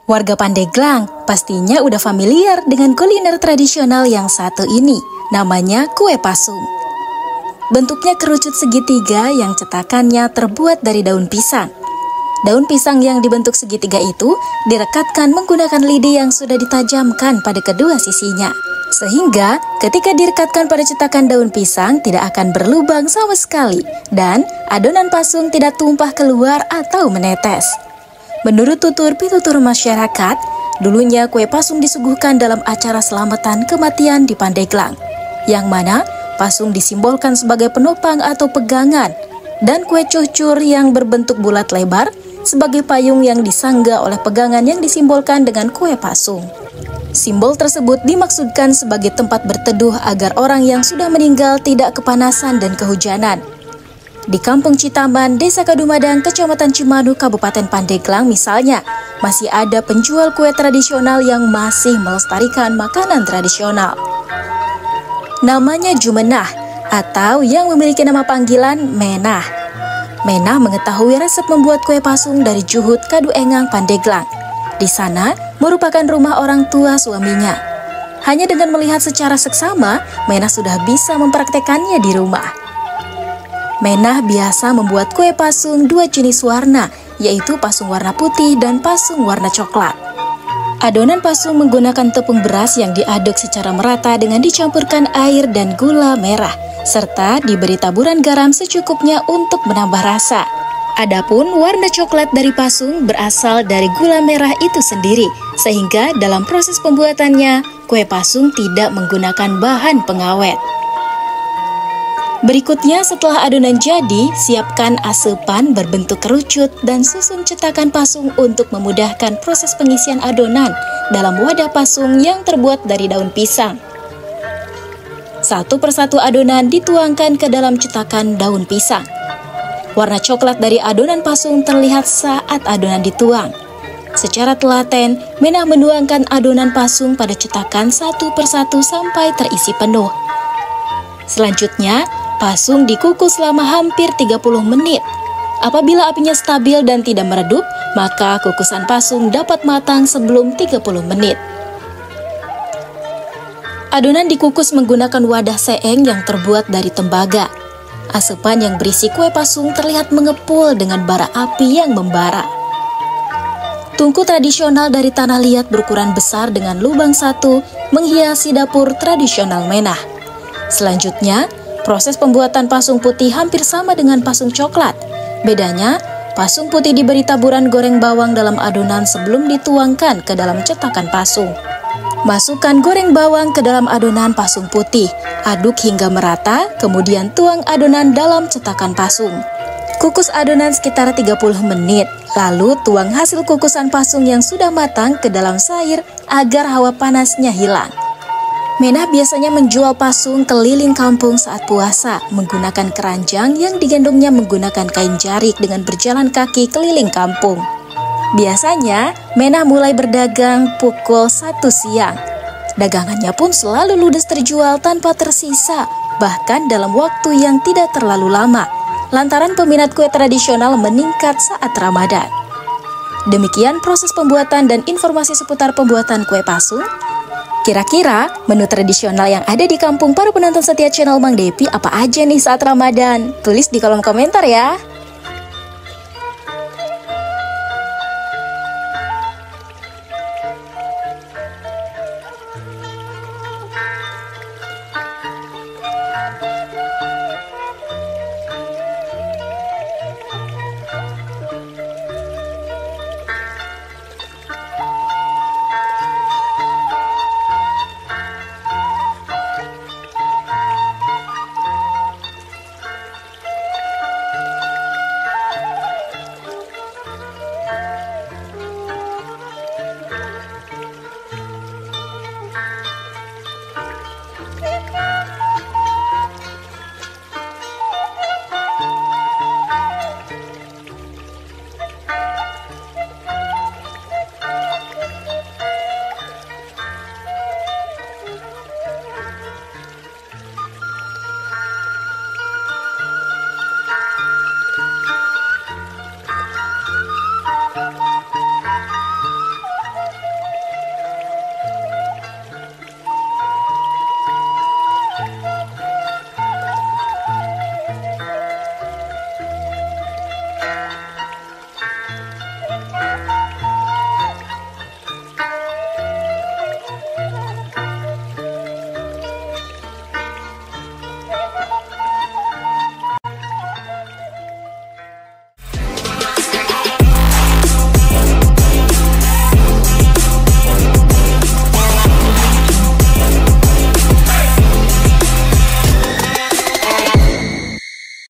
Warga Pandeglang pastinya udah familiar dengan kuliner tradisional yang satu ini, namanya kue pasung. Bentuknya kerucut segitiga yang cetakannya terbuat dari daun pisang. Daun pisang yang dibentuk segitiga itu direkatkan menggunakan lidi yang sudah ditajamkan pada kedua sisinya. Sehingga ketika direkatkan pada cetakan daun pisang tidak akan berlubang sama sekali dan adonan pasung tidak tumpah keluar atau menetes. Menurut tutur pitutur masyarakat, dulunya kue pasung disuguhkan dalam acara selamatan kematian di Pandeglang, yang mana pasung disimbolkan sebagai penopang atau pegangan, dan kue cucur yang berbentuk bulat lebar sebagai payung yang disangga oleh pegangan yang disimbolkan dengan kue pasung. Simbol tersebut dimaksudkan sebagai tempat berteduh agar orang yang sudah meninggal tidak kepanasan dan kehujanan. Di Kampung Citaman, Desa Kadumadang, Kecamatan Cimanu, Kabupaten Pandeglang misalnya, masih ada penjual kue tradisional yang masih melestarikan makanan tradisional. Namanya Jumenah, atau yang memiliki nama panggilan Menah. Menah mengetahui resep membuat kue pasung dari Juhud Kaduengang, Pandeglang. Di sana merupakan rumah orang tua suaminya. Hanya dengan melihat secara seksama, Menah sudah bisa mempraktekannya di rumah. Menah biasa membuat kue pasung dua jenis warna, yaitu pasung warna putih dan pasung warna coklat. Adonan pasung menggunakan tepung beras yang diaduk secara merata dengan dicampurkan air dan gula merah, serta diberi taburan garam secukupnya untuk menambah rasa. Adapun warna coklat dari pasung berasal dari gula merah itu sendiri, sehingga dalam proses pembuatannya, kue pasung tidak menggunakan bahan pengawet. Berikutnya, setelah adonan jadi, siapkan asepan berbentuk kerucut dan susun cetakan pasung untuk memudahkan proses pengisian adonan dalam wadah pasung yang terbuat dari daun pisang. Satu persatu adonan dituangkan ke dalam cetakan daun pisang. Warna coklat dari adonan pasung terlihat saat adonan dituang. Secara telaten, Menah menuangkan adonan pasung pada cetakan satu persatu sampai terisi penuh. Selanjutnya, pasung dikukus selama hampir 30 menit. Apabila apinya stabil dan tidak meredup, maka kukusan pasung dapat matang sebelum 30 menit. Adonan dikukus menggunakan wadah seeng yang terbuat dari tembaga. Asepan yang berisi kue pasung terlihat mengepul dengan bara api yang membara. Tungku tradisional dari tanah liat berukuran besar dengan lubang satu menghiasi dapur tradisional Menah. Selanjutnya, proses pembuatan pasung putih hampir sama dengan pasung coklat. Bedanya, pasung putih diberi taburan goreng bawang dalam adonan sebelum dituangkan ke dalam cetakan pasung. Masukkan goreng bawang ke dalam adonan pasung putih, aduk hingga merata, kemudian tuang adonan dalam cetakan pasung. Kukus adonan sekitar 30 menit, lalu tuang hasil kukusan pasung yang sudah matang ke dalam sair agar hawa panasnya hilang. Menah biasanya menjual pasung keliling kampung saat puasa menggunakan keranjang yang digendongnya menggunakan kain jarik dengan berjalan kaki keliling kampung. Biasanya, Menah mulai berdagang pukul 1 siang. Dagangannya pun selalu ludes terjual tanpa tersisa, bahkan dalam waktu yang tidak terlalu lama, lantaran peminat kue tradisional meningkat saat Ramadan. Demikian proses pembuatan dan informasi seputar pembuatan kue pasung. Kira-kira menu tradisional yang ada di kampung para penonton setia channel Mang Depi apa aja nih saat Ramadan? Tulis di kolom komentar ya.